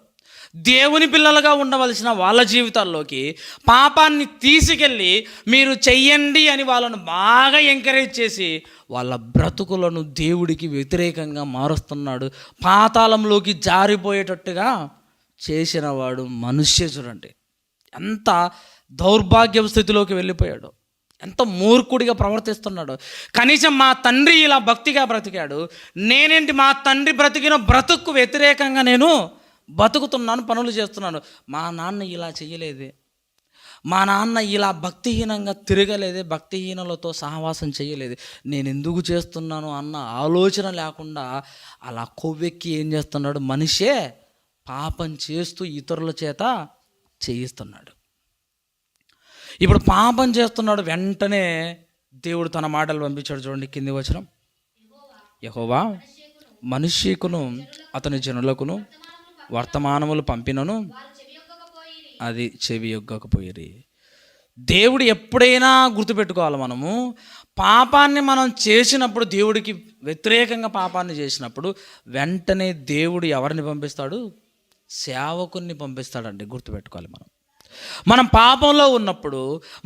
దేవుని పిల్లలుగా ఉండవలసిన వాళ్ళ జీవితాల్లోకి పాపాన్ని తీసుకెళ్ళి మీరు చెయ్యండి అని వాళ్ళను బాగా ఎంకరేజ్ చేసి వాళ్ళ బ్రతుకులను దేవుడికి వ్యతిరేకంగా మారుస్తున్నాడు. పాతాళంలోకి జారిపోయేటట్టుగా చేసిన వాడు మనుష్య. చూడండి ఎంత దౌర్భాగ్య స్థితిలోకి వెళ్ళిపోయాడు, ఎంత మూర్ఖుడిగా ప్రవర్తిస్తున్నాడు. కనీసం మా తండ్రి ఇలా భక్తిగా బ్రతికాడు, నేనేంటి మా తండ్రి బ్రతికిన బ్రతుకు వ్యతిరేకంగా నేను బతుకుతున్నాను, పనులు చేస్తున్నాను. మా నాన్న ఇలా చేయలేదే, మా నాన్న ఇలా భక్తిహీనంగా తిరగలేదే, భక్తిహీనులతో సహవాసం చేయలేదు, నేను ఎందుకు చేస్తున్నాను అన్న ఆలోచన లేకుండా అలా కొవ్వెక్కి ఏం చేస్తున్నాడు? మనిషే పాపం చేస్తూ ఇతరుల చేత చేయిస్తున్నాడు. ఇప్పుడు పాపం చేస్తున్నాడు, వెంటనే దేవుడు తన మాటలు పంపించాడు. చూడండి కింది వచనం. యెహోవా మనుష్యకును అతని జనులకును వర్తమానములు పంపినను అది చెవి యొగ్గకపోయిరి. దేవుడు ఎప్పుడైనా గుర్తుపెట్టుకోవాలి, మనము పాపాన్ని మనం చేసినప్పుడు, దేవుడికి వ్యతిరేకంగా పాపాన్ని చేసినప్పుడు వెంటనే దేవుడు ఎవరిని పంపిస్తాడు? సేవకుని పంపిస్తాడండి. గుర్తుపెట్టుకోవాలి. మనం పాపంలో ఉన్నప్పుడు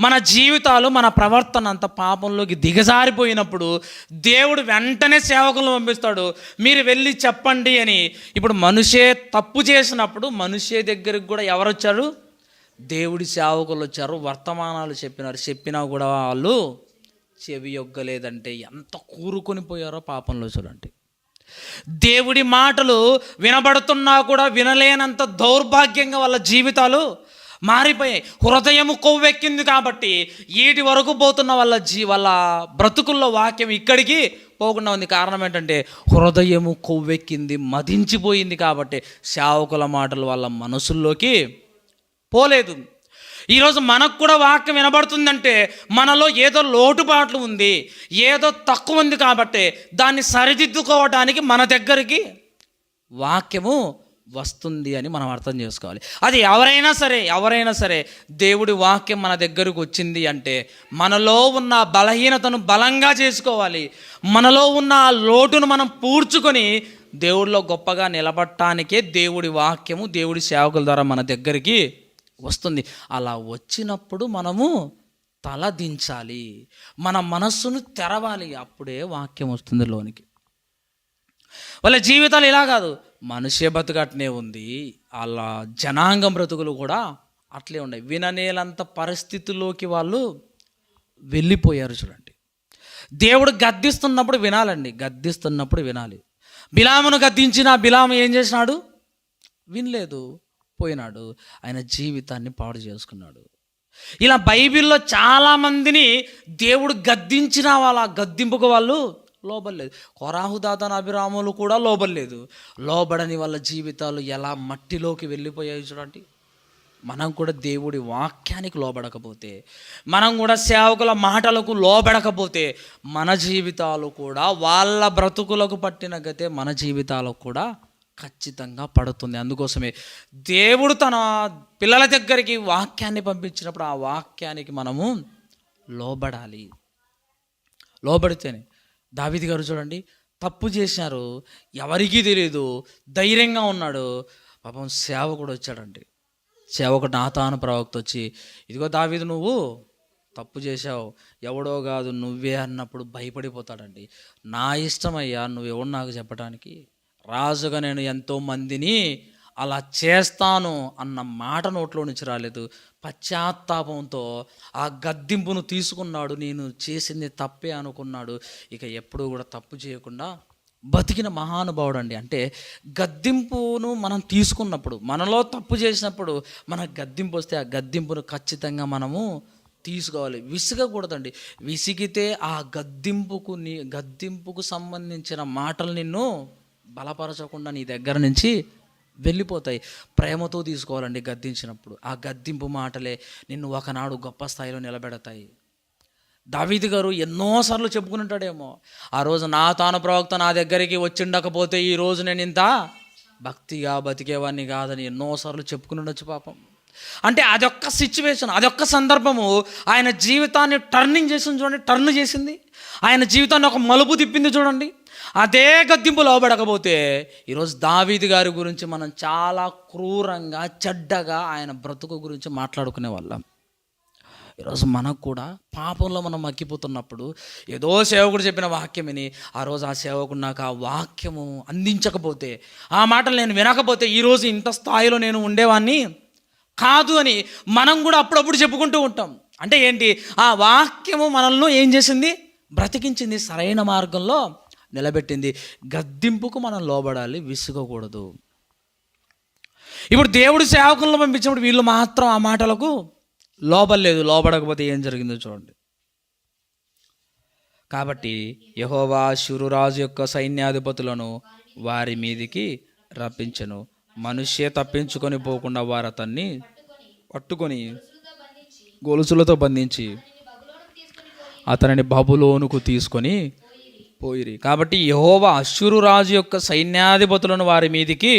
మన జీవితాలు, మన ప్రవర్తన అంతా పాపంలోకి దిగజారిపోయినప్పుడు దేవుడు వెంటనే సేవకులను పంపిస్తాడు, మీరు వెళ్ళి చెప్పండి అని. ఇప్పుడు మనిషే తప్పు చేసినప్పుడు మనిషే దగ్గరికి కూడా ఎవరు వచ్చారు? దేవుడి సేవకులు వచ్చారు, వర్తమానాలు చెప్పినారు. చెప్పినా కూడా వాళ్ళు చెవి యొగ్గలేదంటే ఎంత కూరుకొని పోయారో పాపంలో. చూడండి దేవుడి మాటలు వినబడుతున్నా కూడా వినలేనంత దౌర్భాగ్యంగా వాళ్ళ జీవితాలు మారిపోయాయి. హృదయము కొవ్వెక్కింది కాబట్టి ఈటి వరకు పోతున్న వాళ్ళ బ్రతుకుల్లో వాక్యం ఇక్కడికి పోకుండా ఉంది. కారణం ఏంటంటే హృదయము కొవ్వెక్కింది, మదించిపోయింది కాబట్టి సేవకుల మాటలు వాళ్ళ మనసుల్లోకి పోలేదు. ఈరోజు మనకు కూడా వాక్యం వినబడుతుందంటే మనలో ఏదో లోటుపాట్లు ఉంది, ఏదో తక్కువ ఉంది కాబట్టి దాన్ని సరిదిద్దుకోవడానికి మన దగ్గరికి వాక్యము వస్తుంది అని మనం అర్థం చేసుకోవాలి. అది ఎవరైనా సరే దేవుడి వాక్యం మన దగ్గరకు వచ్చింది అంటే మనలో ఉన్న బలహీనతను బలంగా చేసుకోవాలి, మనలో ఉన్న ఆ లోటును మనం పూడ్చుకొని దేవుడిలో గొప్పగా నిలబడటానికే దేవుడి వాక్యము, దేవుడి సేవకుల ద్వారా మన దగ్గరికి వస్తుంది. అలా వచ్చినప్పుడు మనము తల దించాలి, మన మనస్సును తెరవాలి, అప్పుడే వాక్యం వస్తుంది లోనికి. వాళ్ళ జీవితాలు ఇలా కాదు, మనుష్య బతుకట్నే ఉంది, వాళ్ళ జనాంగం బ్రతుకులు కూడా అట్లే ఉన్నాయి. విననేలంత పరిస్థితుల్లోకి వాళ్ళు వెళ్ళిపోయారు. చూడండి దేవుడు గద్దిస్తున్నప్పుడు వినాలి. బిలామును గద్దించిన బిలాము ఏం చేసినాడు? వినలేదు, పోయినాడు, ఆయన జీవితాన్ని పాడు చేసుకున్నాడు. ఇలా బైబిల్లో చాలామందిని దేవుడు గద్దించిన వాళ్ళ గద్దింపుకు వాళ్ళు లోబడలేదు. కొరాహు దాతాను అభిరాములు కూడా లోబడలేదు. లోబడని వాళ్ళ జీవితాలు ఎలా మట్టిలోకి వెళ్ళిపోయాయి చూడండి. మనం కూడా దేవుడి వాక్యానికి లోబడకపోతే, మనం కూడా సేవకుల మాటలకు లోబడకపోతే మన జీవితాలు కూడా వాళ్ళ బ్రతుకులకు పట్టిన గతే మన జీవితాలకు కూడా ఖచ్చితంగా పడుతుంది. అందుకోసమే దేవుడు తన పిల్లల దగ్గరికి వాక్యాన్ని పంపించినప్పుడు ఆ వాక్యానికి మనము లోబడాలి. లోబడితేనే దావీదు గారు చూడండి, తప్పు చేశారు, ఎవరికీ తెలియదు, ధైర్యంగా ఉన్నాడు. పాపం సేవకుడు వచ్చాడండి. సేవకుడు నాతాను ప్రవక్త వచ్చి, ఇదిగో దావీదు నువ్వు తప్పు చేశావు, ఎవడో కాదు నువ్వే అన్నప్పుడు భయపడిపోతాడండి. నా ఇష్టమయ్యా, నువ్వెవడు నాకు చెప్పడానికి? రాజుగా నేను ఎంతో మందిని అలా చేస్తాను అన్న మాట నోట్లో నుంచి రాలేదు. పశ్చాత్తాపంతో ఆ గద్దింపును తీసుకున్నాడు. నేను చేసింది తప్పే అనుకున్నాడు. ఇక ఎప్పుడూ కూడా తప్పు చేయకుండా బతికిన మహానుభావుడు అండి. అంటే గద్దింపును మనం తీసుకున్నప్పుడు, మనలో తప్పు చేసినప్పుడు మనకు గద్దింపు వస్తే ఆ గద్దింపును ఖచ్చితంగా మనము తీసుకోవాలి. విసుగకూడదండి. విసిగితే ఆ గద్దింపుకు సంబంధించిన మాటలు నిన్ను బలపరచకుండా నీ దగ్గర నుంచి వెళ్ళిపోతాయి. ప్రేమతో తీసుకోవాలండి గద్దించినప్పుడు. ఆ గద్దింపు మాటలే నిన్ను ఒకనాడు గొప్ప స్థాయిలో నిలబెడతాయి. దావీదు గారు ఎన్నోసార్లు చెప్పుకుని ఉంటాడేమో, ఆ రోజు నాతాను ప్రవక్త నా దగ్గరికి వచ్చిండకపోతే ఈరోజు నేను ఇంత భక్తిగా బతికేవాడిని కాదని ఎన్నోసార్లు చెప్పుకుని ఉండొచ్చు పాపం. అంటే అదొక్క సిచ్యువేషన్, అదొక్క సందర్భము ఆయన జీవితాన్ని టర్నింగ్ చేసింది చూడండి. టర్న్ చేసింది, ఆయన జీవితాన్ని ఒక మలుపు తిప్పింది చూడండి. అదే గద్దింపు లోబడకపోతే ఈరోజు దావీదు గారి గురించి మనం చాలా క్రూరంగా చెడ్డగా ఆయన బ్రతుకు గురించి మాట్లాడుకునే వాళ్ళం. ఈరోజు మనకు కూడా పాపంలో మనం మగ్గిపోతున్నప్పుడు ఏదో సేవకుడు చెప్పిన వాక్యమని ఆ రోజు ఆ సేవకుడు నాకు ఆ వాక్యము అందించకపోతే, ఆ మాటలు నేను వినకపోతే ఈరోజు ఇంత స్థాయిలో నేను ఉండేవాడిని కాదు అని మనం కూడా అప్పుడప్పుడు చెప్పుకుంటూ ఉంటాం. అంటే ఏంటి? ఆ వాక్యము మనల్ని ఏం చేసింది? బ్రతికించింది, సరైన మార్గంలో నిలబెట్టింది. గద్దింపుకు మనం లోబడాలి, విసుగకూడదు. ఇప్పుడు దేవుడు సేవకులను పంపించినప్పుడు వీళ్ళు మాత్రం ఆ మాటలకు లోబడలేదు. లోబడకపోతే ఏం జరిగిందో చూడండి. కాబట్టి యెహోవా శూరురాజు యొక్క సైన్యాధిపతులను వారి మీదికి రప్పించెను. మనుష్యే తప్పించుకొని పోకుండా వారు అతన్ని పట్టుకొని గొలుసులతో బంధించి అతనిని బబులోనుకు తీసుకొని పోయిరి. కాబట్టి యెహోవా అష్షూరు రాజు యొక్క సైన్యాధిపతులను వారి మీదికి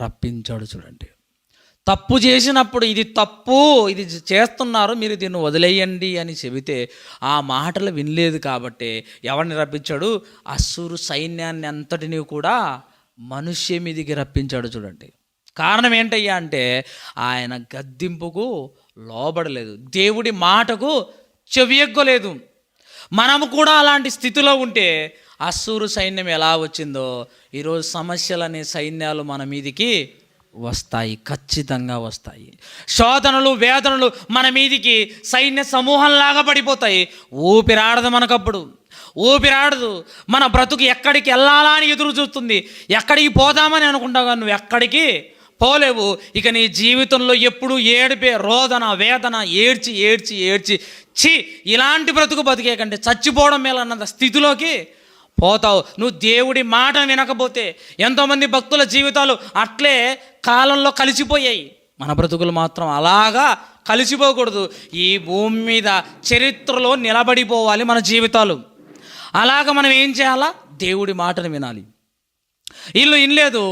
రప్పించాడు. చూడండి, తప్పు చేసినప్పుడు ఇది తప్పు, ఇది చేస్తున్నారు, మీరు దీన్ని వదిలేయండి అని చెబితే ఆ మాటలు వినలేదు. కాబట్టి ఎవరిని రప్పించాడు? అష్షూరు సైన్యాన్ని అంతటిని కూడా మనుష్య మీదికి రప్పించాడు. చూడండి, కారణం ఏంటయ్యా అంటే ఆయన గద్దింపుకు లోబడలేదు, దేవుడి మాటకు చెవియెగ్గలేదు. మనము కూడా అలాంటి స్థితిలో ఉంటే అష్షూరు సైన్యం ఎలా వచ్చిందో ఈరోజు సమస్యలనే సైన్యాలు మన మీదికి వస్తాయి, ఖచ్చితంగా వస్తాయి. శోధనలు, వేదనలు మన మీదికి సైన్య సమూహంలాగా పడిపోతాయి. ఊపిరాడదు మనకప్పుడు, ఊపిరాడదు. మన బ్రతుకు ఎక్కడికి వెళ్ళాలా అని ఎదురు చూస్తుంది. ఎక్కడికి పోదామని అనుకుంటావు కానీ నువ్వు ఎక్కడికి పోలేవు. ఇక నీ జీవితంలో ఎప్పుడు ఏడిపే, రోదన, వేదన, ఏడ్చి ఏడ్చి ఏడ్చి ఇలాంటి బ్రతుకు బతికే కంటే చచ్చిపోవడం మేలన్న స్థితిలోకి పోతావు నువ్వు దేవుడి మాట వినకపోతే. ఎంతోమంది భక్తుల జీవితాలు అట్లే కాలంలో కలిసిపోయాయి. మన బ్రతుకులు మాత్రం అలాగా కలిసిపోకూడదు. ఈ భూమి మీద చరిత్రలో నిలబడిపోవాలి మన జీవితాలు. అలాగ మనం ఏం చేయాలా? దేవుడి మాటను వినాలి. వీళ్ళు వినలేదు,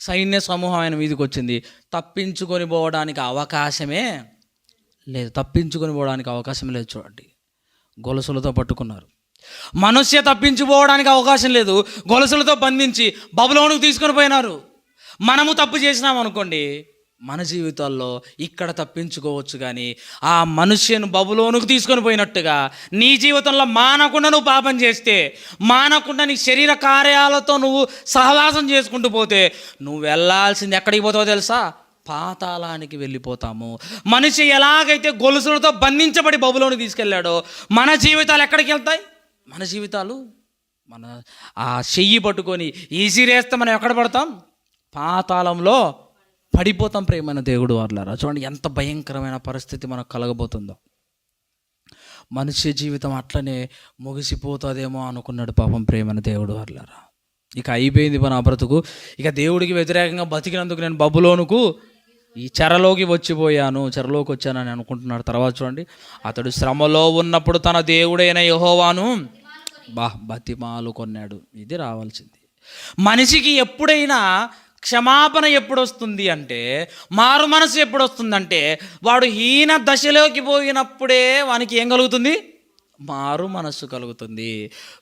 సైన్య సమూహం ఆయన మీదకి వచ్చింది. తప్పించుకొని పోవడానికి అవకాశమే లేదు, తప్పించుకొని పోవడానికి అవకాశం లేదు. చూడండి, గొలుసులతో పట్టుకున్నారు. మనుష్య తప్పించుకోవడానికి అవకాశం లేదు, గొలుసులతో బంధించి బబులోనుకు తీసుకొని పోయినారు. మనము తప్పు చేసినాం అనుకోండి, మన జీవితాల్లో ఇక్కడ తప్పించుకోవచ్చు, కానీ ఆ మనుష్యను బబులోనుకు తీసుకొని పోయినట్టుగా నీ జీవితంలో మానకుండా నువ్వు పాపం చేస్తే, మానకుండా నీ శరీర కార్యాలతో నువ్వు సహవాసం చేసుకుంటూ పోతే నువ్వు వెళ్ళాల్సింది ఎక్కడికి పోతావో తెలుసా? పాతాళానికి వెళ్ళిపోతాము. మనిషి ఎలాగైతే గొలుసులతో బంధించబడి బబులోనుకు తీసుకెళ్ళాడో మన జీవితాలు ఎక్కడికి వెళ్తాయి? మన జీవితాలు మన ఆ చెయ్యి పట్టుకొని ఈసిరేస్తే మనం ఎక్కడ పడతాం? పాతాళంలో పడిపోతాం ప్రేమైన దేవుడు వాళ్ళారా. చూడండి ఎంత భయంకరమైన పరిస్థితి మనకు కలగబోతుందో. మనిషి జీవితం అట్లనే ముగిసిపోతుందేమో అనుకున్నాడు పాపం ప్రేమైన దేవుడు వాళ్ళారా. ఇక అయిపోయింది మన బ్రతుకు, ఇక దేవుడికి వ్యతిరేకంగా బతికినందుకు నేను బబులోనుకు ఈ చెరలోకి చెరలోకి వచ్చానని అనుకుంటున్నాడు. తర్వాత చూడండి, అతడు శ్రమలో ఉన్నప్పుడు తన దేవుడైన యెహోవాను బతిమాలు కొన్నాడు. ఇది రావాల్సింది. మనిషికి ఎప్పుడైనా క్షమాపణ ఎప్పుడు వస్తుంది అంటే, మారు మనసు ఎప్పుడు వస్తుందంటే, వాడు హీన దశలోకి పోయినప్పుడే వానికి ఏం కలుగుతుంది? మారు మనస్సు కలుగుతుంది.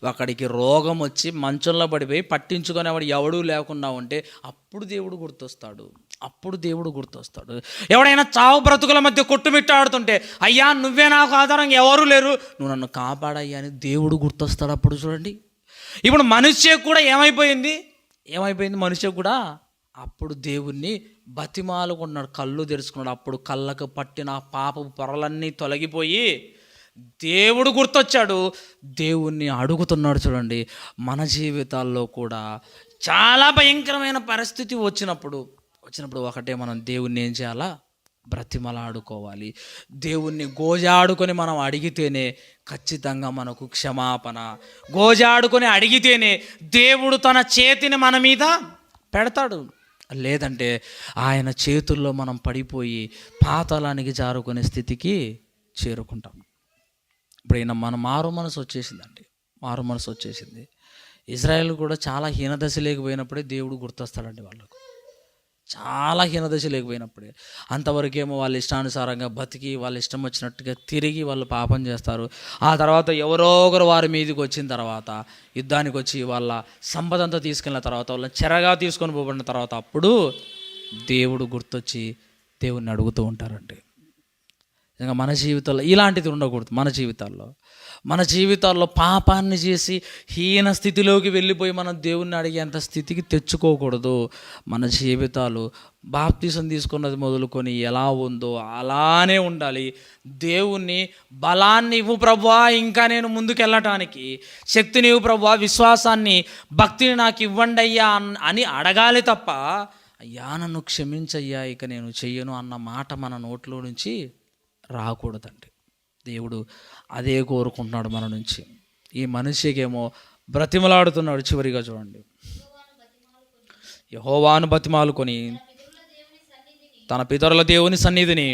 ఒకడికి రోగం వచ్చి మంచంలో పడిపోయి పట్టించుకునేవాడు ఎవడూ లేకుండా ఉంటే అప్పుడు దేవుడు గుర్తొస్తాడు. ఎవడైనా చావు బ్రతుకుల మధ్య కొట్టుమిట్టాడుతుంటే, అయ్యా నువ్వే నాకు ఆధారం, ఎవరు లేరు, నువ్వు నన్ను కాపాడయ్యా అని దేవుడు గుర్తొస్తాడు అప్పుడు. చూడండి, ఇప్పుడు మనిషి కూడా ఏమైపోయింది మనిషి కూడా అప్పుడు దేవుణ్ణి బతిమాలుకున్నాడు, కళ్ళు తెరుచుకున్నాడు. అప్పుడు కళ్ళకు పట్టిన పాపపు పొరలన్నీ తొలగిపోయి దేవుడు గుర్తొచ్చాడు, దేవుణ్ణి అడుగుతున్నాడు. చూడండి, మన జీవితాల్లో కూడా చాలా భయంకరమైన పరిస్థితి వచ్చినప్పుడు ఒకటే, మనం దేవుణ్ణి ఏం చేయాలా? బ్రతిమలాడుకోవాలి. దేవుణ్ణి గోజాడుకొని మనం అడిగితేనే ఖచ్చితంగా మనకు క్షమాపణ. గోజాడుకొని అడిగితేనే దేవుడు తన చేతిని మన మీద పెడతాడు. లేదంటే ఆయన చేతుల్లో మనం పడిపోయి పాతాళానికి జారుకునే స్థితికి చేరుకుంటాం. ఇప్పుడైనా మన మారు మనసు వచ్చేసింది. ఇజ్రాయెల్ కూడా చాలా హీనదశ లేకపోయినప్పుడే దేవుడు గుర్తొస్తాడండి. వాళ్ళకు చాలా హీనదశ లేకపోయినప్పుడే. అంతవరకేమో వాళ్ళ ఇష్టానుసారంగా బతికి వాళ్ళ ఇష్టం వచ్చినట్టుగా తిరిగి వాళ్ళు పాపం చేస్తారు. ఆ తర్వాత ఎవరో ఒకరు వారి మీదకి వచ్చిన తర్వాత, యుద్ధానికి వచ్చి వాళ్ళ సంపద అంతా తీసుకెళ్ళిన తర్వాత, వాళ్ళని చెరగా తీసుకొని పోబడిన తర్వాత అప్పుడు దేవుడు గుర్తొచ్చి దేవుణ్ణి అడుగుతూ ఉంటారండి. ఇంకా మన జీవితాల్లో ఇలాంటిది ఉండకూడదు. మన జీవితాల్లో పాపాన్ని చేసి హీన స్థితిలోకి వెళ్ళిపోయి మనం దేవుణ్ణి అడిగేంత స్థితికి తెచ్చుకోకూడదు. మన జీవితాలు బాప్తిసం తీసుకున్నది మొదలుకొని ఎలా ఉందో అలానే ఉండాలి. దేవుణ్ణి బలాన్ని ఇవ్వు ప్రభువా, ఇంకా నేను ముందుకెళ్ళటానికి శక్తిని ఇవ్వు ప్రభువా, విశ్వాసాన్ని, భక్తిని నాకు ఇవ్వండి అయ్యా అని అడగాలి తప్ప, అయ్యా నన్ను క్షమించయ్యా ఇక నేను చెయ్యను అన్న మాట మన నోట్లో నుంచి రాకూడదండి. దేవుడు అదే కోరుకుంటున్నాడు మన నుంచి. ఈ మనిషికేమో బ్రతిమలాడుతున్నాడు. చివరిగా చూడండి, యెహోవాను బతిమాలుకొని తన పితరుల దేవుని సన్నిధిని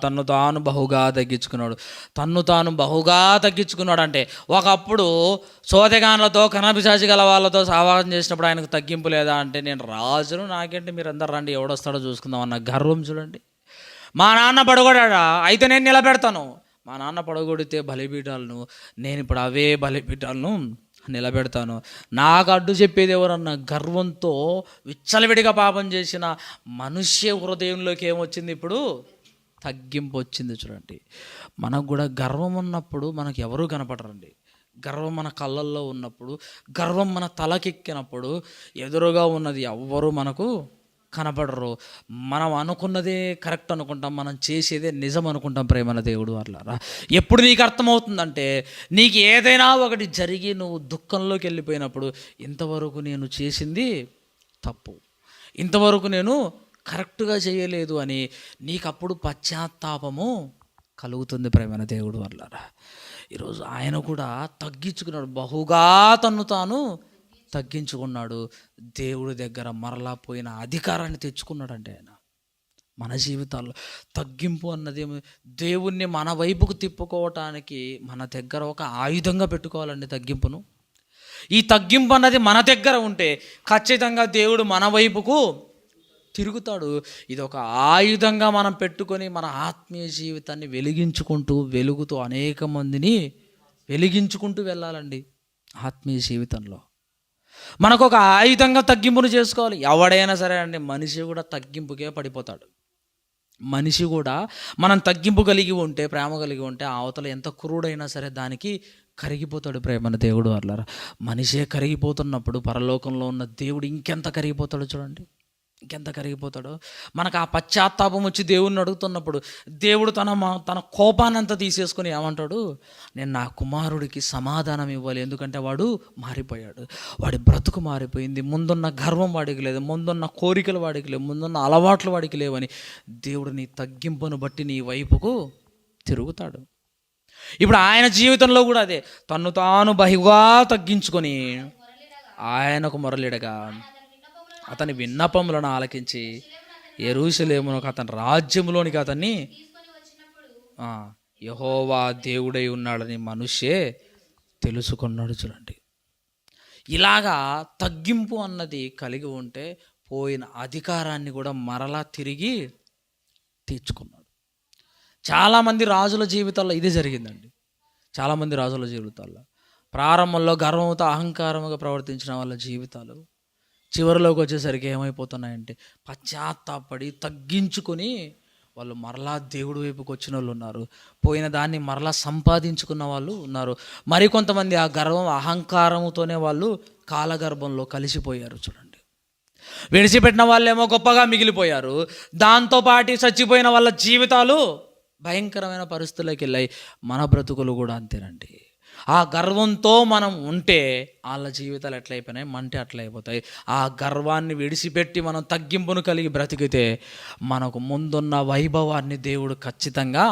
తన్ను తాను బహుగా తగ్గించుకున్నాడు. అంటే ఒకప్పుడు సోదెగానులతో కనపిశాచి గల వాళ్ళతో సహవాసం చేసినప్పుడు ఆయనకు తగ్గింపు లేదా అంటే, నేను రాజును, నాకేంటి మీరు అందరు రండి, ఎవడొస్తాడో చూసుకుందాం అన్న గర్వం. చూడండి, మా నాన్న పడగొడాడా అయితే నేను నిలబెడతాను, మా నాన్న పడగొడితే బలిపీఠాలను నేను ఇప్పుడు అవే బలిపీఠాలను నిలబెడతాను, నాకు అడ్డు చెప్పేది ఎవరన్న గర్వంతో విచ్చలవిడిగా పాపం చేసిన మనుష్య హృదయంలోకి ఏమొచ్చింది? ఇప్పుడు తగ్గింపు వచ్చింది. చూడండి, మనకు కూడా గర్వం ఉన్నప్పుడు మనకు ఎవరూ కనపడరండి. గర్వం మన కళ్ళల్లో ఉన్నప్పుడు, గర్వం మన తలకెక్కినప్పుడు ఎదురుగా ఉన్నది ఎవ్వరూ మనకు కనపడరు. మనం అనుకున్నదే కరెక్ట్ అనుకుంటాం, మనం చేసేదే నిజం అనుకుంటాం. ప్రేమన దేవుడు వాళ్ళారా, ఎప్పుడు నీకు అర్థమవుతుందంటే, నీకు ఏదైనా ఒకటి జరిగి నువ్వు దుఃఖంలోకి వెళ్ళిపోయినప్పుడు, ఇంతవరకు నేను చేసింది తప్పు, ఇంతవరకు నేను కరెక్ట్గా చేయలేదు అని నీకు అప్పుడు పశ్చాత్తాపము కలుగుతుంది. ప్రేమన దేవుడు వాళ్ళారా, ఈరోజు ఆయన కూడా తగ్గించుకున్నాడు, బహుగా తన్ను తాను తగ్గించుకున్నాడు. దేవుడి దగ్గర మరలా పోయిన అధికారాన్ని తెచ్చుకున్నాడంటే ఆయన. మన జీవితాల్లో తగ్గింపు అన్నది దేవుణ్ణి మన వైపుకు తిప్పుకోవటానికి మన దగ్గర ఒక ఆయుధంగా పెట్టుకోవాలండి తగ్గింపును. ఈ తగ్గింపు అన్నది మన దగ్గర ఉంటే ఖచ్చితంగా దేవుడు మన వైపుకు తిరుగుతాడు. ఇది ఒక ఆయుధంగా మనం పెట్టుకొని మన ఆత్మీయ జీవితాన్ని వెలుగుతూ అనేక మందిని వెలిగించుకుంటూ వెళ్ళాలండి. ఆత్మీయ జీవితంలో మనకు ఒక ఆయుధంగా తగ్గింపును చేసుకోవాలి. ఎవడైనా సరే అండి, మనిషి కూడా తగ్గింపుకే పడిపోతాడు. మనిషి కూడా మనం తగ్గింపు కలిగి ఉంటే, ప్రేమ కలిగి ఉంటే, అవతల ఎంత క్రూడైనా సరే దానికి కరిగిపోతాడు. ప్రేమన దేవుడు వాళ్ళారా, మనిషే కరిగిపోతున్నప్పుడు పరలోకంలో ఉన్న దేవుడు ఇంకెంత కరిగిపోతాడు చూడండి. ఇంకెంత కరిగిపోతాడో. మనకు ఆ పశ్చాత్తాపం వచ్చి దేవుణ్ణి అడుగుతున్నప్పుడు దేవుడు తన కోపాన్ని అంతా తీసేసుకొని ఏమంటాడు, నేను నా కుమారుడికి సమాధానం ఇవ్వాలి, ఎందుకంటే వాడు మారిపోయాడు, వాడి బ్రతుకు మారిపోయింది, ముందున్న గర్వం వాడికి లేదు, ముందున్న కోరికలు వాడికి లేవు, ముందున్న అలవాట్లు వాడికి లేవని దేవుడు నీ తగ్గింపును బట్టి నీ వైపుకు తిరుగుతాడు. ఇప్పుడు ఆయన జీవితంలో కూడా అదే, తన్ను తాను బహుగా తగ్గించుకొని ఆయనకు మొరలిడగా అతని విన్నపములను ఆలకించి యెరూషలేమునకు అతని రాజ్యంలోనికి అతన్ని యెహోవా దేవుడై ఉన్నాడని మనుష్యే తెలుసుకున్నాడు. చూడండి, ఇలాగా తగ్గింపు అన్నది కలిగి ఉంటే పోయిన అధికారాన్ని కూడా మరలా తిరిగి తీర్చుకున్నాడు. చాలామంది రాజుల జీవితాల్లో ఇదే జరిగిందండి. చాలామంది రాజుల జీవితాల్లో ప్రారంభంలో గర్వంతో అహంకారంగా ప్రవర్తించిన వాళ్ళ జీవితాలు చివరిలోకి వచ్చేసరికి ఏమైపోతున్నాయంటే పశ్చాత్తాపడి తగ్గించుకొని వాళ్ళు మరలా దేవుడి వైపుకి వచ్చిన వాళ్ళు ఉన్నారు, పోయిన దాన్ని మరలా సంపాదించుకున్న వాళ్ళు ఉన్నారు. మరికొంతమంది ఆ గర్వం అహంకారముతోనే వాళ్ళు కాలగర్భంలో కలిసిపోయారు. చూడండి, విడిచిపెట్టిన వాళ్ళేమో గొప్పగా మిగిలిపోయారు, దాంతోపాటు చచ్చిపోయిన వాళ్ళ జీవితాలు భయంకరమైన పరిస్థితుల్లోకి వెళ్ళాయి. మన బ్రతుకులు కూడా అంతేనండి. ఆ గర్వంతో మనం ఉంటే వాళ్ళ జీవితాలు ఎట్లయిపోయినాయి, మంటే అట్లయిపోతాయి. ఆ గర్వాన్ని విడిచిపెట్టి మనం తగ్గింపును కలిగి బ్రతికితే మనకు ముందున్న వైభవాన్ని దేవుడు ఖచ్చితంగా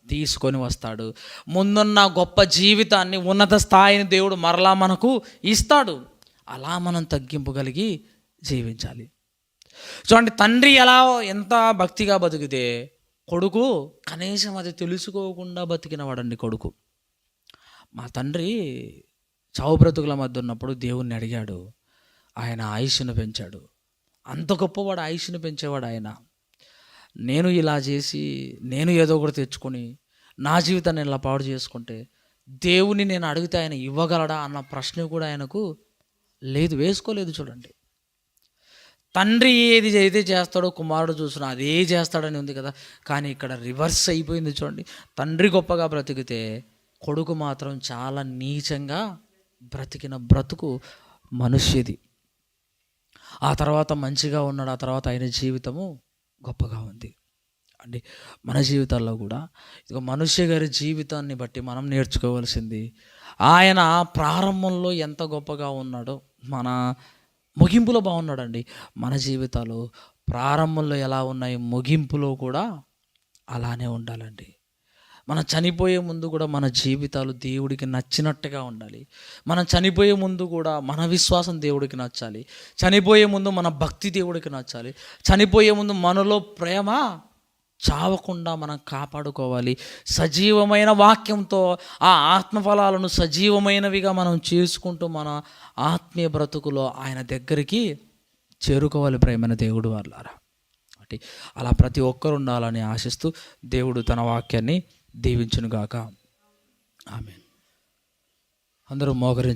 తీసుకొని వస్తాడు. ముందున్న గొప్ప జీవితాన్ని, ఉన్నత స్థాయిని దేవుడు మరలా మనకు ఇస్తాడు. అలా మనం తగ్గింపు కలిగి జీవించాలి. చూడండి, తండ్రి ఎంత భక్తిగా బతికితే కొడుకు కనీసం అది తెలుసుకోకుండా బతికినవాడండి కొడుకు. మా తండ్రి చావు బ్రతుకుల మధ్య ఉన్నప్పుడు దేవుణ్ణి అడిగాడు, ఆయన ఆయుష్ను పెంచాడు. అంత గొప్పవాడు, ఆయుష్ను పెంచేవాడు ఆయన. నేను ఇలా చేసి నేను ఏదో ఒకటి తెచ్చుకొని నా జీవితాన్ని ఇలా పాడు చేసుకుంటే దేవుని నేను అడిగితే ఆయన ఇవ్వగలడా అన్న ప్రశ్న కూడా ఆయనకు లేదు, వేసుకోలేదు. చూడండి, తండ్రి ఏది అయితే చేస్తాడో కుమారుడు చూసినా అదే చేస్తాడని ఉంది కదా, కానీ ఇక్కడ రివర్స్ అయిపోయింది. చూడండి, తండ్రి గొప్పగా బ్రతికితే కొడుకు మాత్రం చాలా నీచంగా బ్రతికిన బ్రతుకు మనుష్యది. ఆ తర్వాత మంచిగా ఉన్నాడు, ఆ తర్వాత ఆయన జీవితము గొప్పగా ఉంది అండి. మన జీవితాల్లో కూడా ఇక మనుష్య గారి జీవితాన్ని బట్టి మనం నేర్చుకోవాల్సింది, ఆయన ప్రారంభంలో ఎంత గొప్పగా ఉన్నాడో మన ముగింపులో బాగున్నాడండి. మన జీవితాలు ప్రారంభంలో ఎలా ఉన్నాయి, ముగింపులో కూడా అలానే ఉండాలండి. మనం చనిపోయే ముందు కూడా మన జీవితాలు దేవుడికి నచ్చినట్టుగా ఉండాలి. మనం చనిపోయే ముందు కూడా మన విశ్వాసం దేవుడికి నచ్చాలి. చనిపోయే ముందు మన భక్తి దేవుడికి నచ్చాలి. చనిపోయే ముందు మనలో ప్రేమ చావకుండా మనం కాపాడుకోవాలి. సజీవమైన వాక్యంతో ఆ ఆత్మఫలాలను సజీవమైనవిగా మనం చేసుకుంటూ మన ఆత్మీయ బ్రతుకులో ఆయన దగ్గరికి చేరుకోవాలి. ప్రేమైన దేవుడు వాళ్ళారా, అంటే అలా ప్రతి ఒక్కరు ఉండాలని ఆశిస్తూ దేవుడు తన వాక్యాన్ని దీవించునుగాక. ఆమేన్. అందరూ మోకరించి